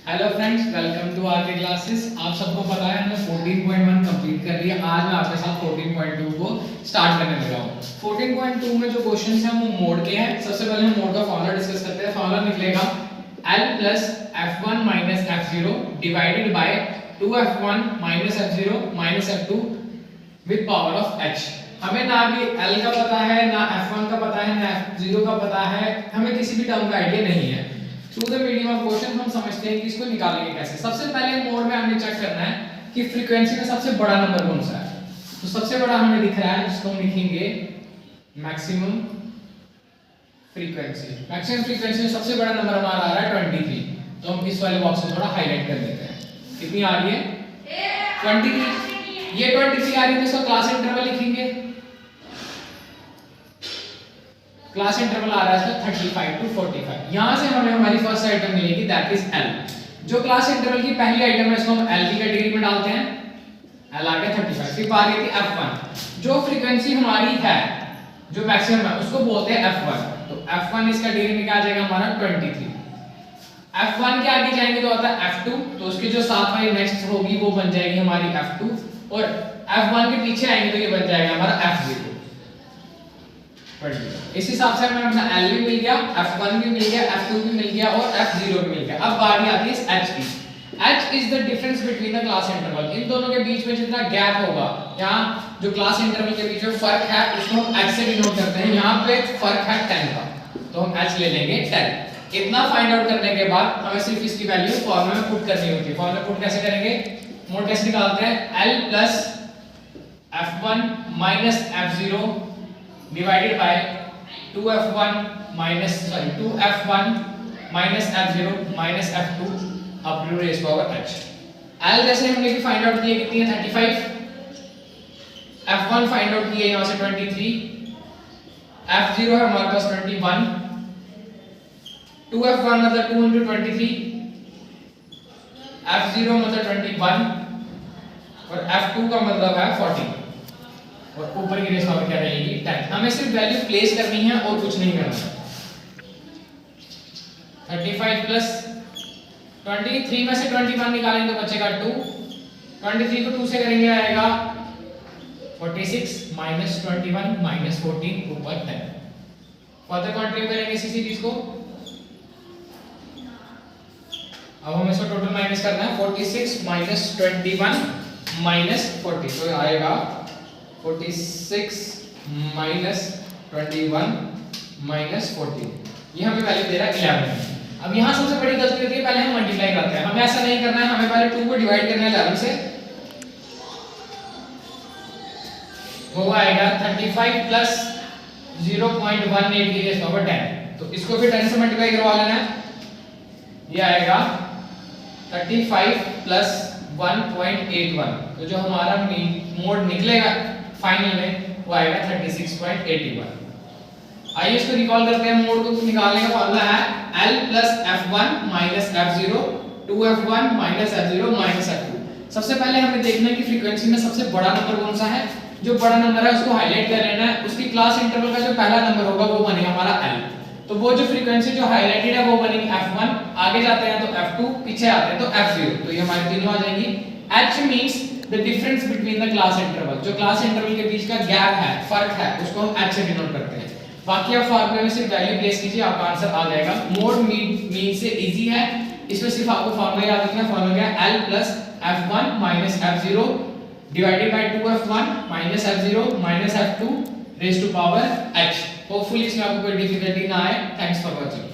Hello friends, welcome to R K classes. आप सबको पता है हमने 14.1 कंप्लीट कर लिया। आज मैं आपके साथ 14.2 को स्टार्ट करने लगा हूँ। 14.2 में जो क्वेश्चंस हैं वो मोड के हैं। सबसे पहले हम मोड का फॉर्मूला डिस्कस करते हैं। फॉर्मूला निकलेगा L plus f1 minus f0 divided by 2f1 minus f0 minus f2 with power of h। हमें ना भी L का पता है, ना f1 का पता है, ना f0 का पता है, हमें किसी भी टर्म का आइडिया नहीं है। Through the medium of question हम समझते हैं कि इसको निकालेंगे कैसे। सबसे पहले मोड में हमें चेक करना है कि फ्रीक्वेंसी में सबसे बड़ा नंबर कौन सा है। तो सबसे बड़ा हमें दिख रहा है, जिसको हम लिखेंगे मैक्सिमम फ्रीक्वेंसी। मैक्सिमम फ्रीक्वेंसी में सबसे बड़ा नंबर हमारा आ रहा है 23। तो हम इस वाले बॉक्स को थोड़ा हाईलाइट कर देते हैं। कितनी आ रही है? 23। ये 23 आ रही है तो इसका क्लास इंटरवल लिखेंगे। क्लास इंटरवल आ रहा है इसका 35 to 45। यहां से हमें हमारी फर्स्ट आइटम मिलेगी, दैट इज L। जो क्लास इंटरवल की पहली आइटम है इसको हम L की कैटेगरी में डालते हैं। L आ गया 35। फिर आ गई थी F1। जो फ्रीक्वेंसी हमारी है, जो मैक्सिमम है, उसको बोलते हैं F1। तो F1 इस कैटेगरी में क्या आ जाएगा हमारा 23। F1 के आगे जाएंगे तो आता है F2। तो उसकी जो साथ वाली नेक्स्ट होगी वो बन जाएगी हमारी F2। और F1 के पीछे आएंगे तो ये बन जाएगा हमारा F0। इस हिसाब से हमें अपना L भी मिल गया, F1 भी मिल गया, F2 भी मिल गया और F0 भी मिल गया। अब बारी आती है H की। H is the difference between the class interval. इन दोनों के बीच में जितना गैप होगा, यहाँ जो क्लास इंटरवल के बीच में फर्क है उसको हम H से डिनोट करते हैं। यहाँ पे फर्क है 10 का, तो हम H ले लेंगे 10। इतना फाइंड आउट करने के बाद हमें सिर्फ इसकी वैल्यू फॉर्मूला में पुट करनी होती है। फॉर्मूला पुट कैसे करेंगे? मोड कैसे निकालते हैं? L plus F1 minus F0 divided by 2f1 minus f0 minus f2 up to raised power h। L जैसे हमने भी फाइंड आउट किया, कितनी है 35। f1 फाइंड आउट किया यहां से 23। f0 है हमारे पास 21। 2f1 मतलब 2 into 23, f0 मतलब 21 और f2 का मतलब है 40 और ऊपर की रेस पावर क्या रहेगी 10। हमें सिर्फ वैल्यू प्लेस करनी है और कुछ नहीं करना। 35 प्लस 23 में से 21 निकालेंगे तो बचेगा 2। 23 को 2 से करेंगे आएगा 46 माइनस 21 माइनस 14 ऊपर 10। फर्दर कंटिन्यू करेंगे इसी सीरीज को। अब हमें इसको टोटल माइनस करना है। 46 माइनस 21 माइनस 40 तो आएगा 46 माइनस 21 माइनस 14। ये हमें वैल्यू दे रहा है 11। अब यहाँ सबसे बड़ी गलती होती है, पहले हम मल्टीप्लाई करते हैं। हमें ऐसा नहीं करना है, हमें पहले 2 को डिवाइड करना है 11 से। वो आएगा 35 प्लस 0.18 की रेज़ पावर 10। तो इसको फिर 10 से मल्टीप्लाई करवा लेना है। ये आएगा 35 प्लस 1.81। तो जो हमारा मोड निकलेगा फाइनल में वो आएगा 36.81। आइए इसको रिकॉल करते हैं। मोड को निकालने का फॉर्मूला है L plus F1 minus F0 2F1 minus F0 minus F2। सबसे पहले हमें देखना है कि फ्रीक्वेंसी में सबसे बड़ा नंबर कौन सा है। जो बड़ा नंबर है उसको हाईलाइट कर लेना है। उसकी क्लास इंटरवल का जो पहला नंबर होगा वो बनेगा हमारा L। तो वो जो फ्रीक्वेंसी जो हाईलाइटेड है वो बनेगी F1। आगे जाते हैं तो F2, पीछे आते हैं तो F0। तो ये हमारी तीनों आ जाएंगी। H means the difference between the class interval. जो क्लास इंटरवल के बीच का गैप है, फर्क है, उसको हम H से डिनोट करते हैं। बाकी आप फार्मूले में सिर्फ वैल्यू प्लेस कीजिए, आपका आंसर आ जाएगा। मोड मीन से इजी है, इसमें सिर्फ आपको फार्मूला याद रखना है। फार्मूला क्या है? L plus F1 minus F0 divided by 2F1 minus F0 minus F2 raised to power h। Hopefully इसमें आपको कोई डिफिकल्टी ना आए। Thanks for watching.